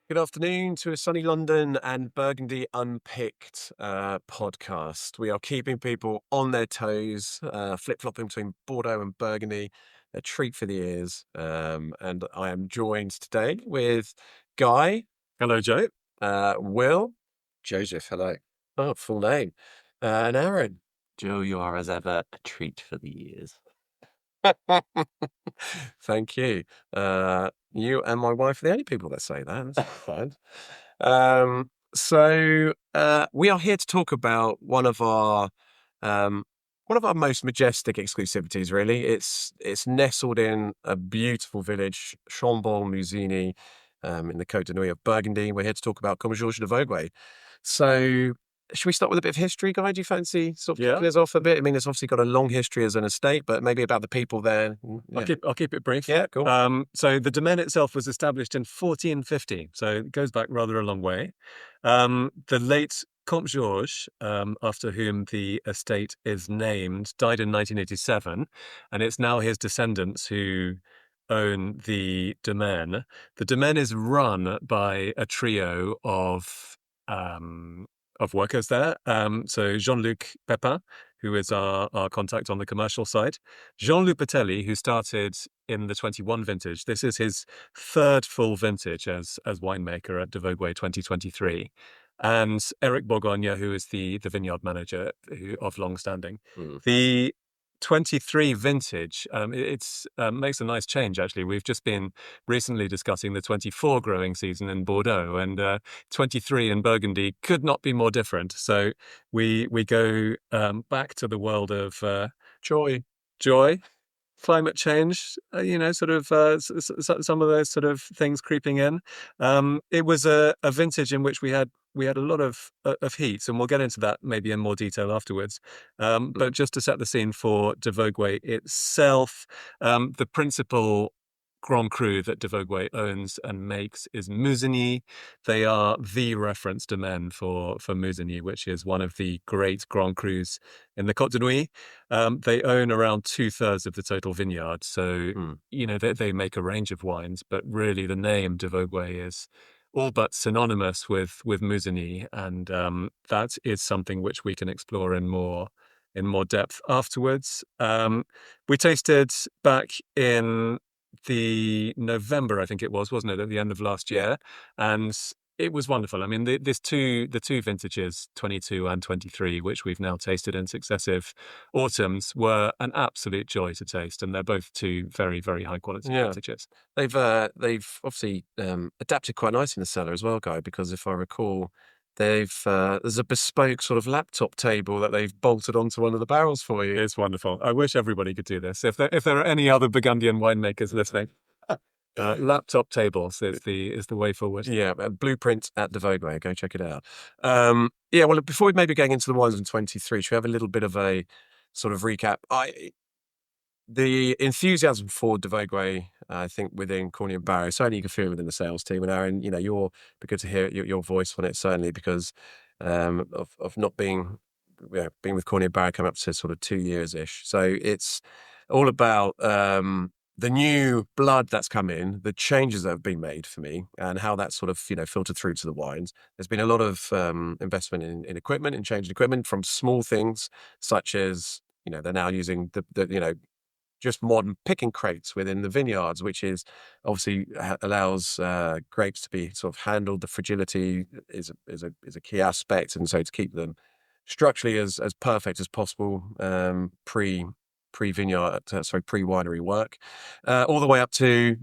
Good afternoon to a sunny London and Burgundy Unpicked podcast. We are keeping people on their toes, flip-flopping between Bordeaux and Burgundy, a treat for the ears. And I am joined today with Guy. Hello, Joe. Will. Joseph, hello. Oh, full name. And Aaron. Joe, you are as ever a treat for the ears. Thank you. You and my wife are the only people that say that. That's fine. So we are here to talk about one of our most majestic exclusivities. Really, it's nestled in a beautiful village, Chambon-Musigny, in the Côte de Vogüé of Burgundy. We're here to talk about Comte de Vogüé. So, should we start with a bit of history, Guy? Do you fancy sort of kicking us off a bit? I mean, it's obviously got a long history as an estate, but maybe about the people there. Yeah. I'll keep it brief. Yeah, cool. So the domain itself was established in 1450, so it goes back rather a long way. The late Comte Georges, after whom the estate is named, died in 1987, and it's now his descendants who own the domain. The domain is run by a trio of workers there. So Jean-Luc Pépin, who is our contact on the commercial side. Jean Lupatelli, who started in the 21 vintage. This is his third full vintage as winemaker at de Vogüé 2023. And Eric Bourgogne, who is the vineyard manager of long standing. The 23 vintage, it's makes a nice change, actually. We've just been recently discussing the 24 growing season in Bordeaux, and 23 in Burgundy could not be more different. So we go back to the world of joy, climate change, sort of some of those sort of things creeping in. It was a vintage in which we had a lot of heat, and we'll get into that maybe in more detail afterwards. But just to set the scene for de Vogüé itself, the principal Grand Cru that de Vogüé owns and makes is Musigny. They are the reference domain for Musigny, which is one of the great Grand Crus in the Côte de Vogüé. They own around 2/3 of the total vineyard. So, they make a range of wines, but really the name de Vogüé is all but synonymous with Musigny. And that is something which we can explore in more depth afterwards. We tasted back in the November, I think it was, wasn't it, at the end of last year, and it was wonderful. I mean, the two vintages, 22 and 23, which we've now tasted in successive autumns, were an absolute joy to taste, and they're both two very, very high quality vintages. They've obviously adapted quite nicely in the cellar as well, Guy, because if I recall, there's a bespoke sort of laptop table that they've bolted onto one of the barrels for you. It's wonderful. I wish everybody could do this. If there are any other Burgundian winemakers listening, laptop tables is the way forward. Yeah, blueprint at de Vogüé. Go check it out. Well, before we maybe getting into the wines in 23, should we have a little bit of a sort of recap? The enthusiasm for de Vogüé, I think, within Corny and Barrow, certainly you can feel it within the sales team. And Aaron, you're good to hear your voice on it, certainly because of not being with Corny and Barrow coming up to sort of 2 years-ish. So it's all about the new blood that's come in, the changes that have been made for me, and how that's sort of filtered through to the wines. There's been a lot of investment in equipment, in changing equipment, from small things such as they're now using the just modern picking crates within the vineyards, which is obviously allows grapes to be sort of handled. The fragility is a key aspect, and so to keep them structurally as perfect as possible pre-winery work, all the way up to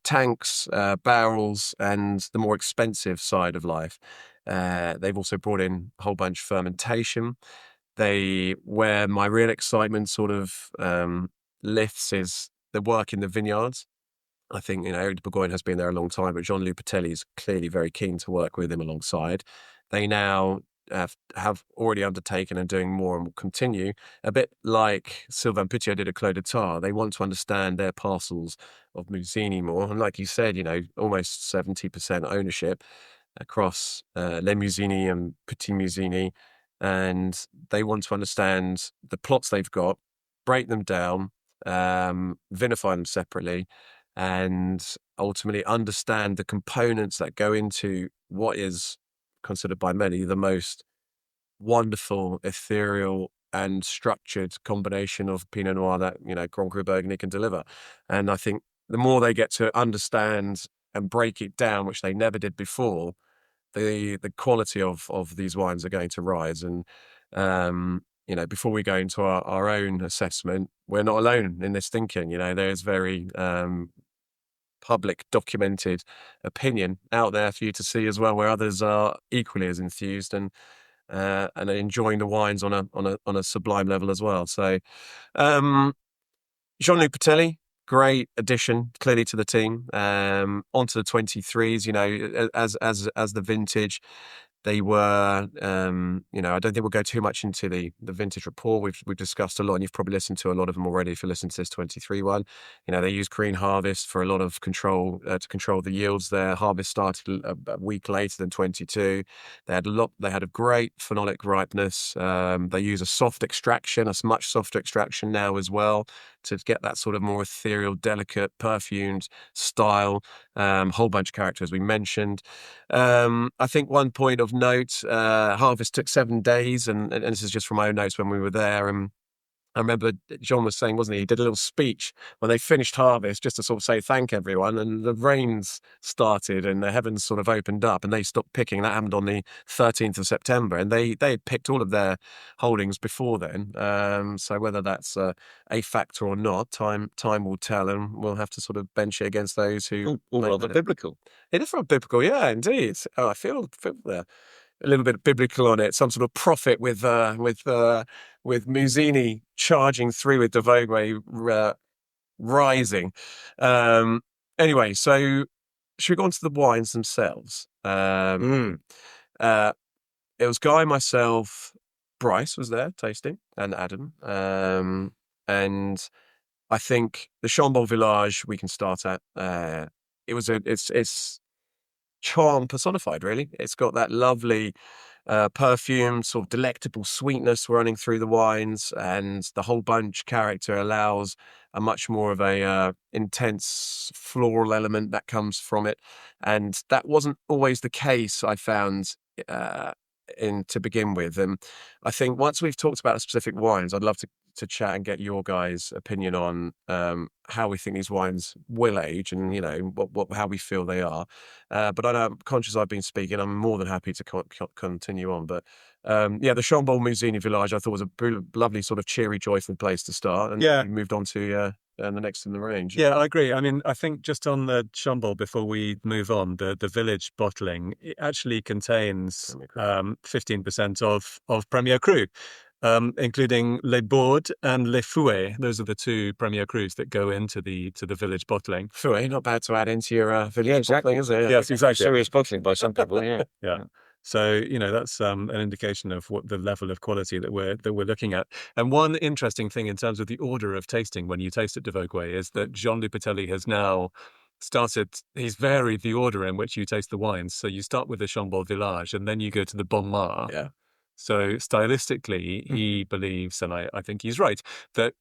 tanks, barrels, and the more expensive side of life. They've also brought in a whole bunch of fermentation. Where my real excitement sort of lifts is the work in the vineyards. I think Eric Bourgogne has been there a long time, but Jean-Luc Pépin is clearly very keen to work with him alongside. They now have already undertaken and doing more and will continue, a bit like Sylvain Poutier did at Clos de Tar. They want to understand their parcels of Musigny more, and like you said, almost 70% ownership across Les Musigny and Petit Musigny, and they want to understand the plots they've got, break them down, vinify them separately, and ultimately understand the components that go into what is considered by many the most wonderful, ethereal, and structured combination of Pinot Noir that, Grand Cru Burgundy can deliver. And I think the more they get to understand and break it down, which they never did before, the quality of these wines are going to rise. And before we go into our own assessment, we're not alone in this thinking. There's very public documented opinion out there for you to see as well, where others are equally as enthused and enjoying the wines on a sublime level as well. So Jean-Luc Pépin, great addition clearly to the team. Onto the 23s, as the vintage. They were, I don't think we'll go too much into the vintage report. We've discussed a lot, and you've probably listened to a lot of them already if you listen to this 23 one. They use green harvest for a lot of control to control the yields. Their harvest started a week later than 22. They had a great phenolic ripeness. They use a soft extraction, a much softer extraction now as well, to get that sort of more ethereal, delicate, perfumed style. Whole bunch of character, as we mentioned. I think one point of note, harvest took 7 days, and this is just from my own notes when we were there. And I remember John was saying, wasn't he? He did a little speech when they finished harvest just to sort of say thank everyone. And the rains started and the heavens sort of opened up and they stopped picking. That happened on the 13th of September. And they had picked all of their holdings before then. So whether that's a factor or not, time will tell. And we'll have to sort of bench it against those who... All rather biblical. It is rather biblical, yeah, indeed. Oh, I feel there. A little bit biblical on it, some sort of prophet with Musigny charging through with de Vogüé rising. Anyway, so should we go on to the wines themselves? It was Guy, myself, Bryce was there tasting, and Adam. And I think the Chambon Village we can start at. It's charm personified, really. It's got that lovely perfume, sort of delectable sweetness running through the wines, and the whole bunch character allows a much more of a intense floral element that comes from it. And that wasn't always the case, I found, to begin with. And I think once we've talked about the specific wines, I'd love to chat and get your guys' opinion on how we think these wines will age, and how we feel they are. But I'm conscious I've been speaking. I'm more than happy to continue on. But the Chambon Musigny Village I thought was a lovely sort of cheery, joyful place to start, and we moved on to the next in the range. Yeah, I agree. I mean, I think just on the Chambon, before we move on, the village bottling, it actually contains 15% of Premier Cru, including Les Bordes and Les Fouets. Those are the two Premier Crus that go into the village bottling. Fouet, not bad to add into your village bottling, is it? Yes, exactly. Serious bottling by some people, yeah. Yeah. So, that's an indication of what the level of quality that we're looking at. And one interesting thing in terms of the order of tasting when you taste at de Vogüé is that Jean-Luc Pépin has now he's varied the order in which you taste the wines. So you start with the Chambon Village and then you go to the Bon Mar. Yeah. So stylistically, he believes, and I think he's right, that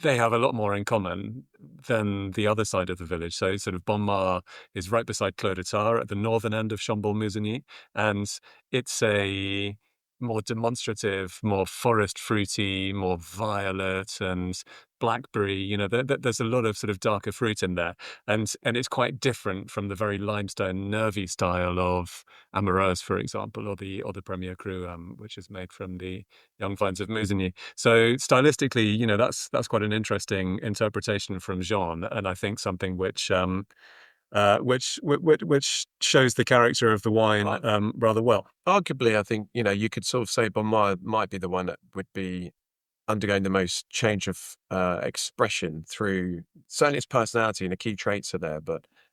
they have a lot more in common than the other side of the village. So sort of Bon Mar is right beside Clos de Tar at the northern end of Chambon-Musigny, and it's a more demonstrative, more forest fruity, more violet and blackberry. There's a lot of sort of darker fruit in there, and it's quite different from the very limestone, nervy style of Amoureuse, for example, or the Premier Cru, which is made from the young vines of Musigny. So stylistically, that's quite an interesting interpretation from Jean, and I think something which shows the character of the wine rather well. Arguably, I think you could sort of say Bon Mar might be the one that would be undergoing the most change of expression through certainly its personality, and the key traits are there,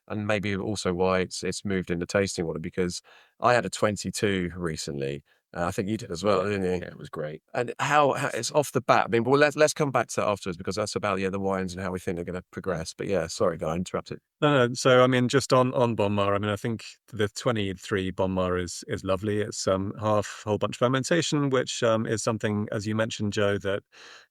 and maybe also why it's moved into tasting water, because I had a 22 recently I think you did as well, didn't you? Yeah, it was great. And how it's off the bat. I mean, well, let's come back to that afterwards because that's about the wines and how we think they're going to progress. But yeah, sorry, guy, I interrupted. No. So I mean, just on Bon Mar, I mean, I think the 23 Bon Mar is lovely. It's half whole bunch fermentation, which is something, as you mentioned, Joe, that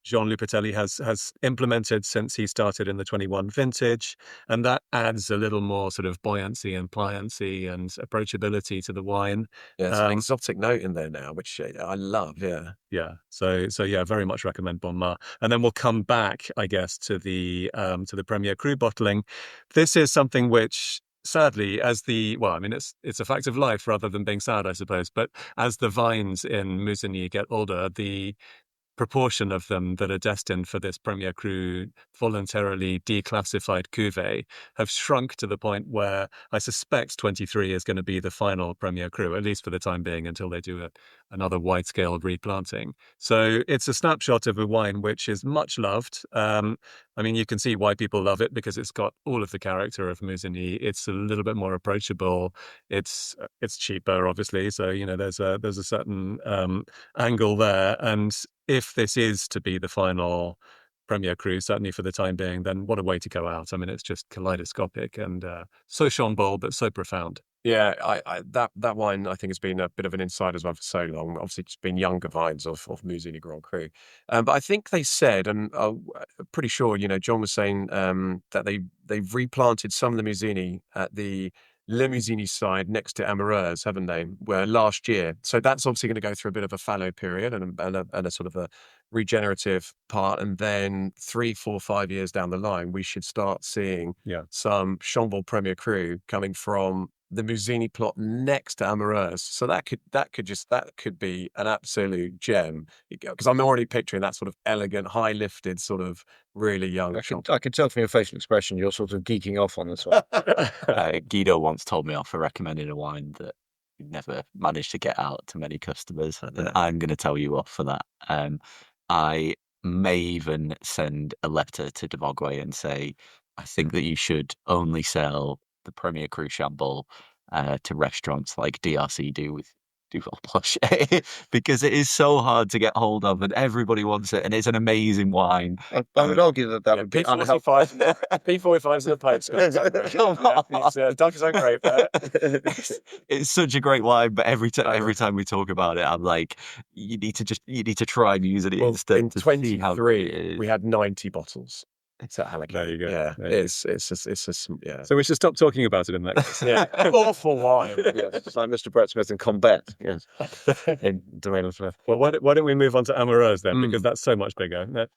Jean Lupatelli has implemented since he started in the 21 vintage, and that adds a little more sort of buoyancy and pliancy and approachability to the wine. Yeah, it's an exotic note in there now, which I love. Yeah. Yeah. So yeah, very much recommend Bon Mar. And then we'll come back, I guess, to the Premier Cru bottling. This is something which, sadly, I mean, it's a fact of life rather than being sad, I suppose. But as the vines in Musigny get older, the proportion of them that are destined for this Premier Cru voluntarily declassified cuvée have shrunk to the point where I suspect 23 is going to be the final Premier Cru, at least for the time being, until they do another wide-scale replanting. So it's a snapshot of a wine which is much loved. I mean, you can see why people love it because it's got all of the character of Musigny. It's a little bit more approachable. It's cheaper, obviously. So, you know, there's a certain angle there. And if this is to be the final Premier Cru, certainly for the time being, then what a way to go out. I mean, it's just kaleidoscopic and so chambol, but so profound. Yeah, that wine I think has been a bit of an insider's one for so long. Obviously, it's been younger vines of Musigny Grand Cru, but I think they said, and I'm pretty sure, you know, John was saying that they've replanted some of the Musigny at the Le Musigny side next to Amoureuse, haven't they? Where last year, so that's obviously going to go through a bit of a fallow period and a sort of a regenerative part, and then 3, 4, 5 years down the line, we should start seeing some Chambord Premier Cru coming from the Musigny plot next to Amoureuse. So that could be an absolute gem, because I'm already picturing that sort of elegant, high lifted, sort of really young. I can tell from your facial expression you're sort of geeking off on this one. Guido once told me off for recommending a wine that never managed to get out to many customers, and I'm going to tell you off for that. I may even send a letter to de Vogüé and say, I think that you should only sell the Premier Cru Chambol to restaurants like DRC do with Duval Blanchet, because it is so hard to get hold of and everybody wants it, and it's an amazing wine. I would argue that would be unhelpful. P45 is the pipes. Doug is so great. It's such a great wine, but every time we talk about it, I'm like, you need to try and use it instead. In 23, we had 90 bottles. It's at Halleck. There you go. Yeah, it's just yeah. So we should stop talking about it in that case. Yeah, awful wine. It's like Mr. Brett Smith and Comte. Yes, in Domaine Smith. Well, why don't we move on to Amoureuse then, because that's so much bigger.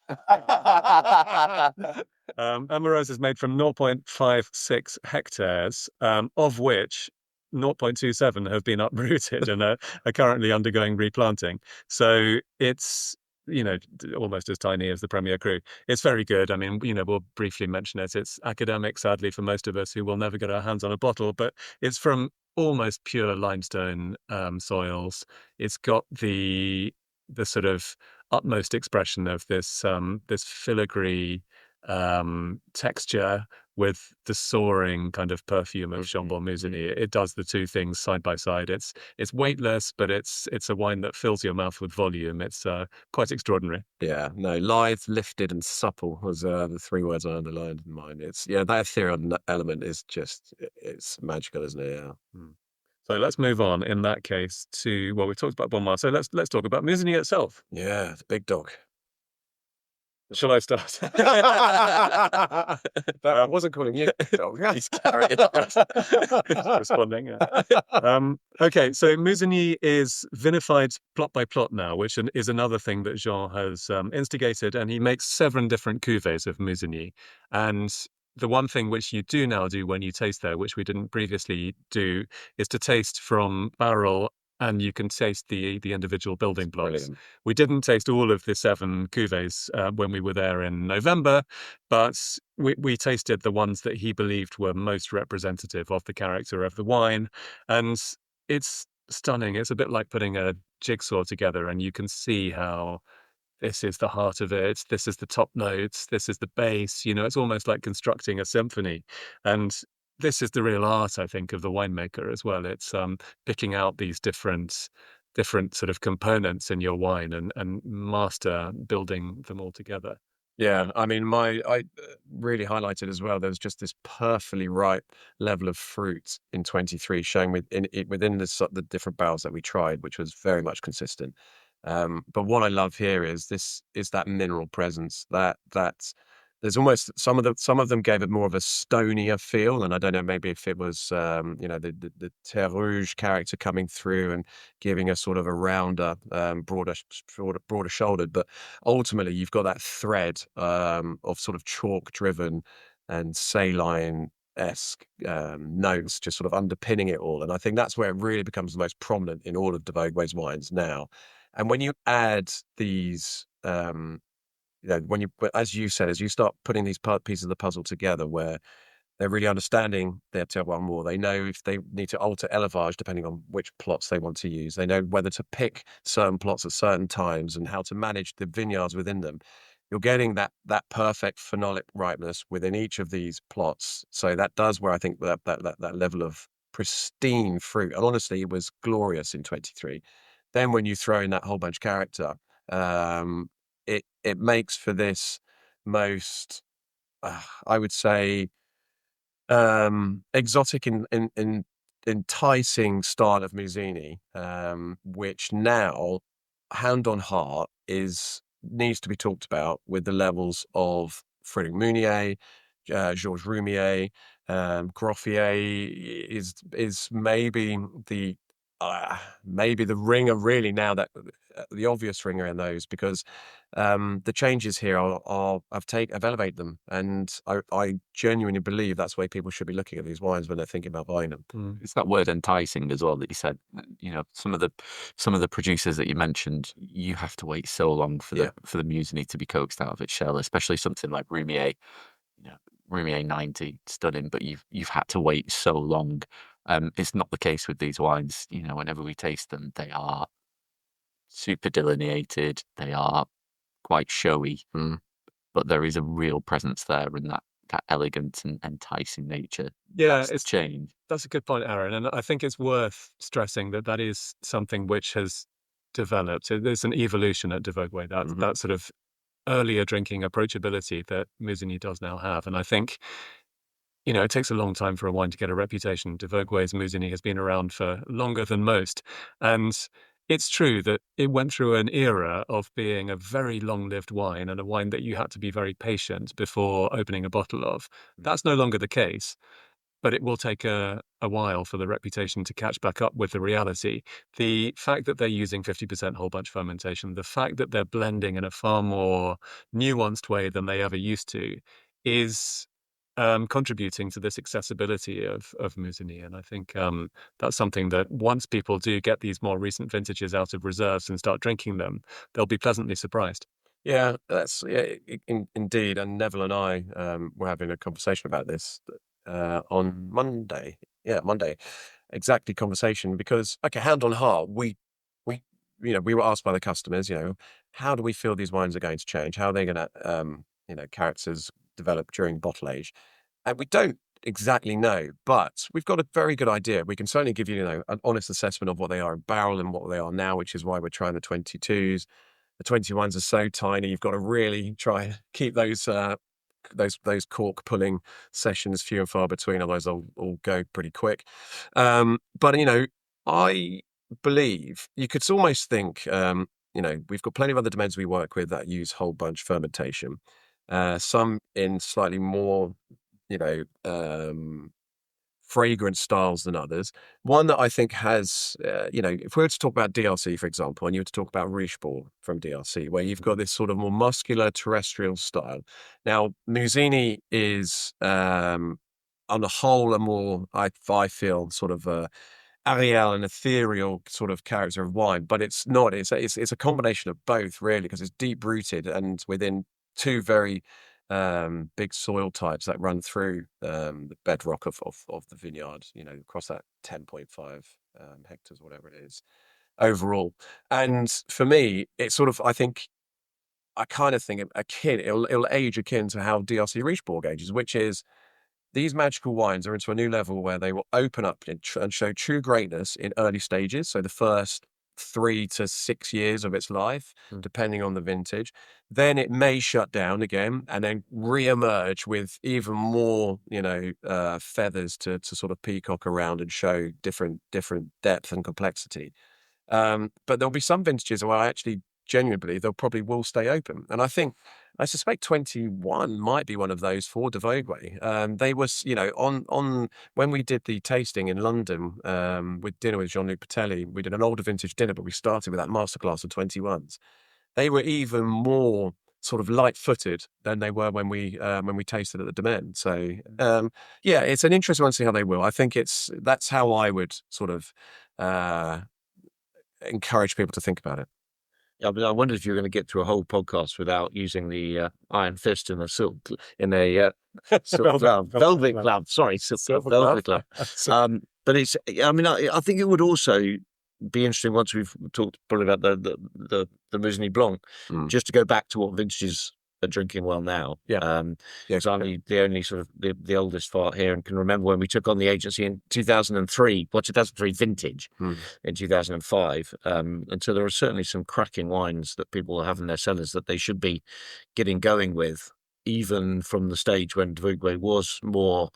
Amoureuse is made from 0.56 hectares, of which 0.27 have been uprooted and are currently undergoing replanting. So it's, you know, almost as tiny as the Premier Cru. It's very good. I mean, you know, we'll briefly mention it. It's academic, sadly, for most of us who will never get our hands on a bottle, but it's from almost pure limestone soils. It's got the sort of utmost expression of this filigree texture with the soaring kind of perfume of Chambord Musigny. It does the two things side by side. It's weightless, but it's a wine that fills your mouth with volume. It's quite extraordinary. Yeah, no, lithe, lifted, and supple was the 3 words I underlined in mine. It's that ethereal element is just it's magical, isn't it? Yeah. So let's move on in that case to, well, we talked about Bon Mar, so let's talk about Musigny itself. Yeah, the big dog. Shall I start? I wasn't calling you dog. He's carrying responding. Yeah. Okay, so Musigny is vinified plot by plot now, which is another thing that Jean has instigated, and he makes 7 different cuvées of Musigny. And the one thing which you do now do when you taste there, which we didn't previously do, is to taste from barrel, and you can taste the individual building blocks. Brilliant. We didn't taste all of the 7 cuvées when we were there in November, but we tasted the ones that he believed were most representative of the character of the wine. And it's stunning. It's a bit like putting a jigsaw together, and you can see how this is the heart of it. This is the top notes. This is the bass. You know, it's almost like constructing a symphony. And this is the real art, I think, of the winemaker as well. It's picking out these different different sort of components in your wine and master building them all together. Yeah, I mean, I really highlighted as well. There was just this perfectly ripe level of fruit in 23, showing within the different barrels that we tried, which was very much consistent. But what I love here is that mineral presence. That there's almost some of them gave it more of a stonier feel, and I don't know, maybe if it was the terre rouge character coming through and giving a sort of a rounder, broader shouldered, but ultimately you've got that thread of sort of chalk driven and saline esque notes just sort of underpinning it all, and I think that's where it really becomes the most prominent in all of de Vogüé's wines now. And when you add these as you said, as you start putting these pieces of the puzzle together, where they're really understanding their terroir more. They know if they need to alter élevage depending on which plots they want to use. They know whether to pick certain plots at certain times and how to manage the vineyards within them. You're getting that perfect phenolic ripeness within each of these plots. So that does where I think that level of pristine fruit. And honestly, it was glorious in 23. Then when you throw in that whole bunch character, it makes for this most, I would say, exotic and enticing style of Musigny, which now, hand on heart, needs to be talked about with the levels of Frédéric Meunier, Georges Roumier, Groffier is maybe the ringer really now, that the obvious ringer in those, because the changes here I've elevated them, and I genuinely believe that's the way people should be looking at these wines when they're thinking about buying them. It's that word enticing as well that you said. Some of the producers that you mentioned, you have to wait so long for the Musigny to be coaxed out of its shell, especially something like Roumier. Roumier 90, stunning, but you've had to wait so long. It's not the case with these wines. Whenever we taste them, they are super delineated. They are quite showy, but there is a real presence there, and that elegant and enticing nature. Yeah, it's change. That's a good point, Aaron, and I think it's worth stressing that is something which has developed. There's an evolution at de Vogüé, that sort of earlier drinking approachability that Musigny does now have, and I think it takes a long time for a wine to get a reputation. De Vogüé's Musigny has been around for longer than most, and it's true that it went through an era of being a very long-lived wine, and a wine that you had to be very patient before opening a bottle of. That's no longer the case, but it will take a while for the reputation to catch back up with the reality. The fact that they're using 50% whole bunch fermentation, the fact that they're blending in a far more nuanced way than they ever used to, is contributing to this accessibility of Musigny. And I think that's something that once people do get these more recent vintages out of reserves and start drinking them, they'll be pleasantly surprised. Yeah, indeed. And Neville and I were having a conversation about this on Monday. Yeah, Monday. Exactly, conversation, because, okay, hand on heart, we were asked by the customers, how do we feel these wines are going to change? How are they going to, characters develop during bottle age? And we don't exactly know, but we've got a very good idea. We can certainly give you, an honest assessment of what they are in barrel and what they are now, which is why we're trying the 22s. The 21s are so tiny, you've got to really try and keep those cork pulling sessions few and far between, otherwise they'll all go pretty quick. But I believe you could almost think, we've got plenty of other domains we work with that use whole bunch fermentation. Some in slightly more, fragrant styles than others. One that I think has, if we were to talk about DRC, for example, and you were to talk about Richebourg from DRC, where you've got this sort of more muscular terrestrial style. Now, Musigny is, on the whole, a more, I feel, sort of Ariel and ethereal sort of character of wine, but it's not. It's a combination of both, really, because it's deep rooted and within two very big soil types that run through the bedrock of the vineyard, across that 10.5 hectares, whatever it is, overall. And for me, it's sort of, I kind of think it'll age akin to how DRC Richebourg ages, which is these magical wines are into a new level where they will open up and show true greatness in early stages. So the first 3 to 6 years of its life, depending on the vintage. Then it may shut down again and then re-emerge with even more, feathers to sort of peacock around and show different depth and complexity. But there'll be some vintages where I actually genuinely believe they'll probably will stay open. And I suspect 21 might be one of those for de Vogüé. They was, on when we did the tasting in London with dinner with Jean-Luc Pépin, we did an older vintage dinner, but we started with that masterclass of 21s. They were even more sort of light-footed than they were when we tasted at the Domaine. So it's an interesting one to see how they will. I think that's how I would sort of encourage people to think about it. I mean, I wondered if you were going to get through a whole podcast without using the iron fist in a silk velvet glove. Sorry, silk velvet glove. But it's. I mean, I think it would also be interesting once we've talked probably about the Musigny Blanc, just to go back to what vintages are drinking well now. Because I'm the only sort of the oldest fart here and can remember when we took on the agency in 2003 vintage in 2005. And so there are certainly some cracking wines that people have in their cellars that they should be getting going with, even from the stage when de Vogüé was more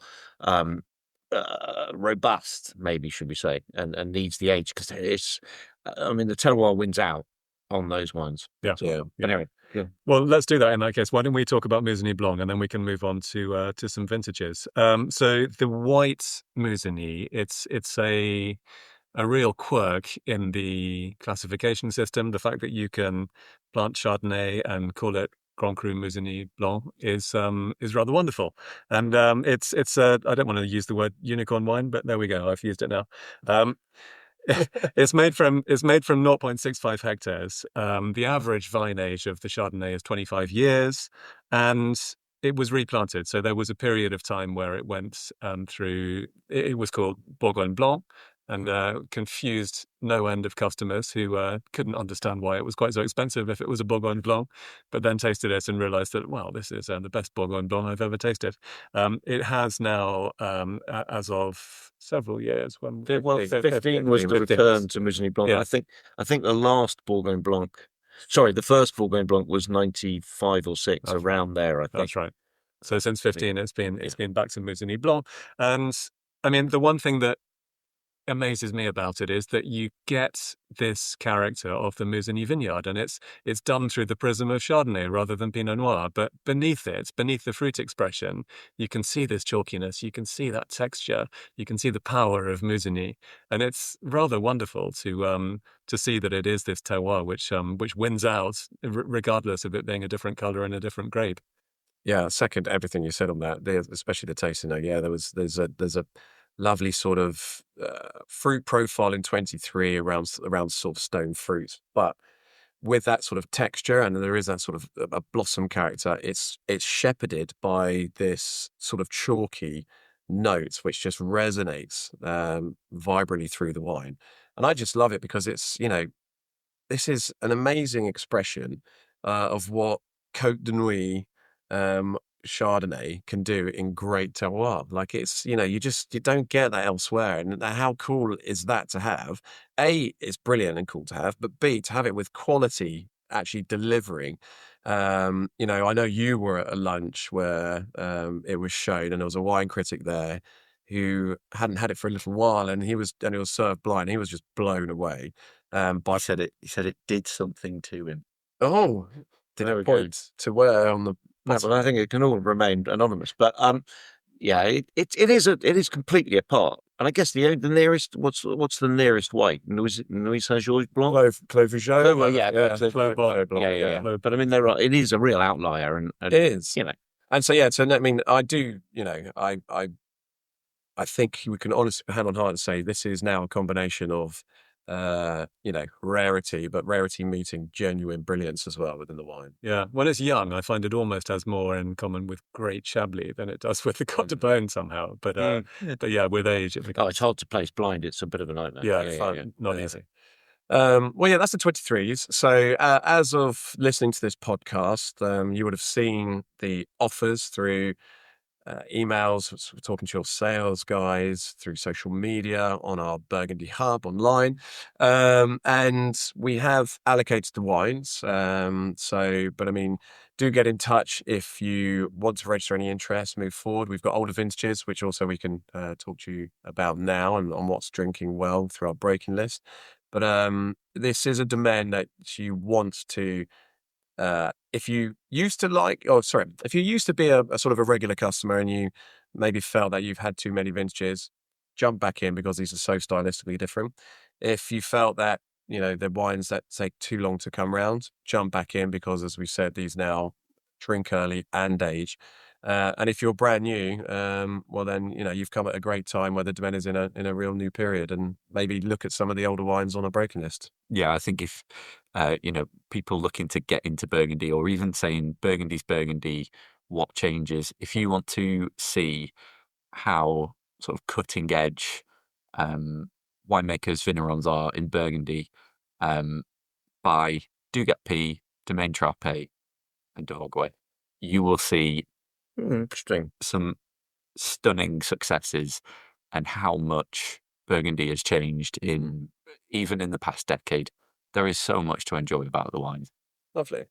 robust, maybe should we say, and needs the age, because it's, I mean, the terroir wins out on those wines. But anyway. Yeah. Well, let's do that in that case. Why don't we talk about Musigny Blanc and then we can move on to some vintages. So the white Musigny, it's a real quirk in the classification system. The fact that you can plant Chardonnay and call it Grand Cru Musigny Blanc is rather wonderful. And it's I don't want to use the word unicorn wine, but there we go. I've used it now. It's made from 0.65 hectares. The average vine age of the Chardonnay is 25 years, and it was replanted. So there was a period of time where it went through. It was called Bourgogne Blanc, and confused no end of customers who couldn't understand why it was quite so expensive if it was a Bourgogne Blanc, but then tasted it and realised that, wow, this is the best Bourgogne Blanc I've ever tasted. It has now, as of several years, 15 was the return to Musigny Blanc. Yeah. I think the last Bourgogne Blanc, the first Bourgogne Blanc was 95 or 6, around there, I think. That's right. So since 15, it's been back to Musigny Blanc. And I mean, the one thing that amazes me about it is that you get this character of the Musigny vineyard, and it's done through the prism of Chardonnay rather than Pinot Noir. But beneath the fruit expression, you can see this chalkiness, you can see that texture, you can see the power of Musigny, and it's rather wonderful to see that it is this terroir which wins out regardless of it being a different color and a different grape. Yeah, second everything you said on that, especially the tasting note. Yeah, there's a lovely sort of fruit profile in 23 around sort of stone fruit, but with that sort of texture, and there is that sort of a blossom character. It's shepherded by this sort of chalky note which just resonates vibrantly through the wine, and I just love it because it's this is an amazing expression of what Côte de Nuit Chardonnay can do in great terroir. Like it's, you don't get that elsewhere. And how cool is that to have? A, it's brilliant and cool to have, but B, to have it with quality actually delivering. I know you were at a lunch where it was shown and there was a wine critic there who hadn't had it for a little while, and he was served blind. He was just blown away. He said it did something to him. Oh, did it point to where on the? No, but I think it can all remain anonymous. But it is completely apart. And I guess the nearest, what's the nearest white? Nuit Saint-Georges Blanc? Clos Vougeot? Yeah. But I mean, it is a real outlier, and it is. And so I mean, I do. I think we can honestly hand on heart and say this is now a combination of rarity, but rarity meeting genuine brilliance as well within the wine. Yeah, when it's young, I find it almost has more in common with great Chablis than it does with the Comte de Vogüé somehow. But yeah, with age, it's hard to place blind. It's a bit of a nightmare. Not easy. That's the 23s. So as of listening to this podcast, you would have seen the offers through emails, we're talking to your sales guys through social media, on our Burgundy Hub online. And we have allocated the wines. But I mean, do get in touch if you want to register any interest, move forward. We've got older vintages, which also we can talk to you about now and on what's drinking well through our breaking list. But this is a domain that you want to, if you used to if you used to be a sort of a regular customer and you maybe felt that you've had too many vintages, jump back in because these are so stylistically different. If you felt that, the wines that take too long to come round, jump back in because, as we said, these now drink early and age. And if you're brand new, well then, you've come at a great time where the domain is in a real new period, and maybe look at some of the older wines on a breaking list. Yeah, I think if, people looking to get into Burgundy, or even saying Burgundy's Burgundy, what changes, if you want to see how sort of cutting edge winemakers, vignerons are in Burgundy, by Dugat P, Domaine Trappé, and de Vogüé, you will see Interesting. some stunning successes and how much Burgundy has changed even in the past decade. There is so much to enjoy about the wines. Lovely.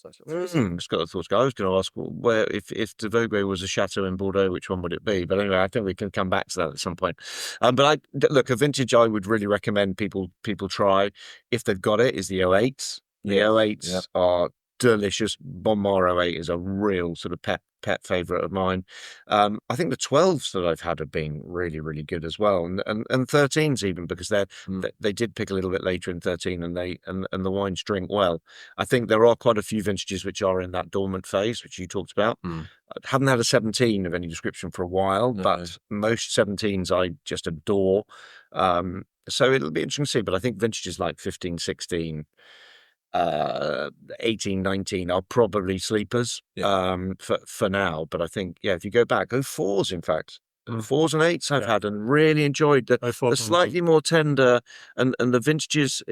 Just got a thought. I was going to ask where, if de Vogüé was a chateau in Bordeaux, which one would it be? But anyway, I think we can come back to that at some point. But look, a vintage I would really recommend people try if they've got it is the 08s. The 08s are delicious. Bonmar 08 is a real sort of pet favorite of mine. I think the 12s that I've had have been really, really good as well, and 13s even, because they did pick a little bit later in 13, and the wines drink well. I think there are quite a few vintages which are in that dormant phase, which you talked about. I haven't had a 17 of any description for a while, but most 17s I just adore. So it'll be interesting to see. But I think vintages like 15, 16. 18, 19 are probably sleepers for now, but I think if you go back, 04s in fact, 4s and 8s I've had and really enjoyed the slightly more tender and the vintages,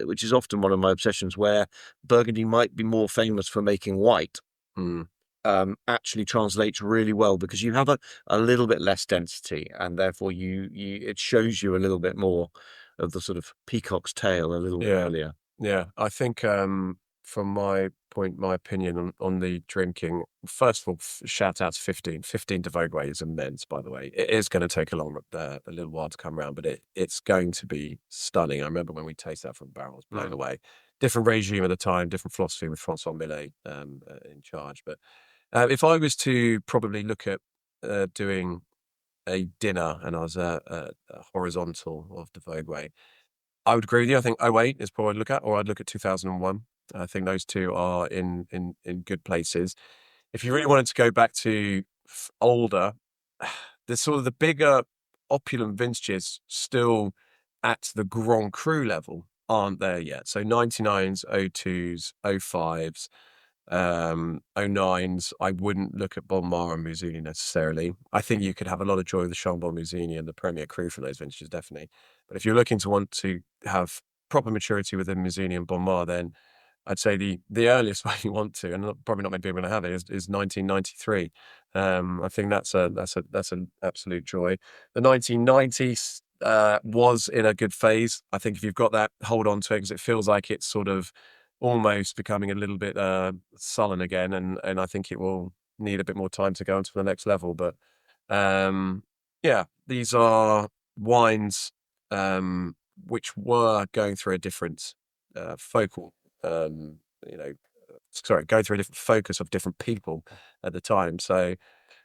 which is often one of my obsessions, where Burgundy might be more famous for making white, actually translates really well because you have a little bit less density, and therefore it shows you a little bit more of the sort of peacock's tail a little bit earlier. Yeah, I think from my opinion on the drinking, first of all, shout out to 15. 15 de Vogüé is immense, by the way. It is going to take a little while to come around, but it's going to be stunning. I remember when we tasted that from barrels, blown away. Different regime at the time, different philosophy with Francois Millet in charge. But if I was to probably look at doing a dinner and I was a horizontal of de Vogüé, I would agree with you. I think 08 is probably I'd look at, or I'd look at 2001. I think those two are in good places. If you really wanted to go back to older, the sort of the bigger opulent vintages still at the Grand Cru level aren't there yet. So 99s, 02s, 05s, 09s, I wouldn't look at Bonmar and Musigny necessarily. I think you could have a lot of joy with the Chambon Musigny and the Premier Cru from those vintages, definitely. But if you're looking to want to have proper maturity within Musigny and Bonmar, then I'd say the earliest way you want to, and probably not many people are going to have it, is 1993. I think that's an absolute joy. The 1990s was in a good phase. I think if you've got that, hold on to it, because it feels like it's sort of almost becoming a little bit sullen again, and I think it will need a bit more time to go on to the next level. But these are wines which were going through a different going through a different focus of different people at the time. So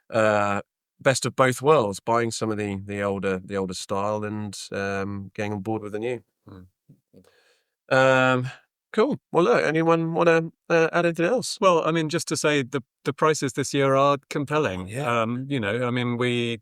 best of both worlds, buying some of the older style and getting on board with the new. Cool. Well, look, anyone want to add anything else? Well, I mean, just to say the prices this year are compelling. Yeah. I mean, we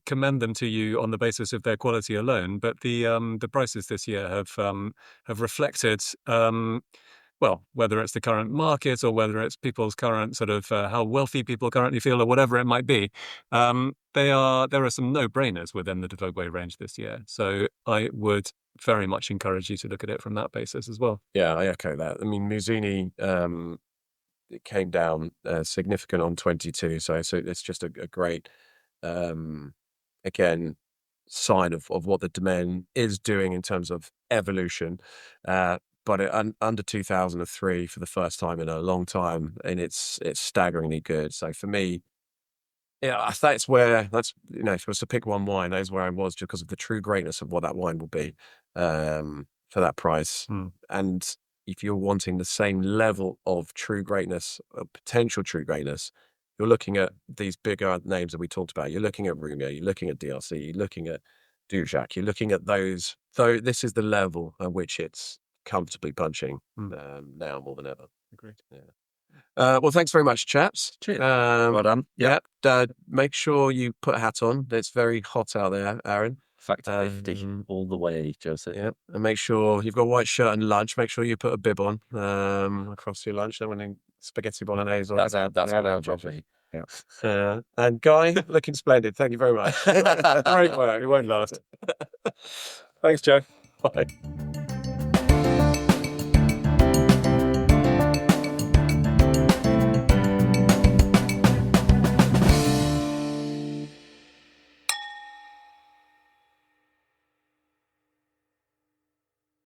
commend them to you on the basis of their quality alone, but the prices this year have reflected, well, whether it's the current market or whether it's people's current sort of how wealthy people currently feel or whatever it might be. There are some no-brainers within the de Vogüé range this year. So I would very much encourage you to look at it from that basis as well. Yeah, I echo that. I mean, Musigny, it came down significant on 22. So it's just a great, again, sign of what the Domaine is doing in terms of evolution. But under 2003 for the first time in a long time, and it's staggeringly good. So for me, yeah, that's if I was to pick one wine, that is where I was, just because of the true greatness of what that wine will be for that price. And if you're wanting the same level of true greatness, potential true greatness, you're looking at these bigger names that we talked about. You're looking at Rumia, you're looking at DRC, you're looking at Dujac, you're looking at those. So this is the level at which it's comfortably punching now more than ever. Agreed. Yeah. Well, thanks very much, chaps. Cheers. Well done. Yeah. Make sure you put a hat on. It's very hot out there, Aaron. Factor 50 all the way, Joseph. Yeah. And make sure you've got a white shirt and lunch. Make sure you put a bib on across your lunch. Don't want any spaghetti bolognese. That's our job. Yeah. And Guy, looking splendid. Thank you very much. Great work. It won't last. Thanks, Joe. Bye.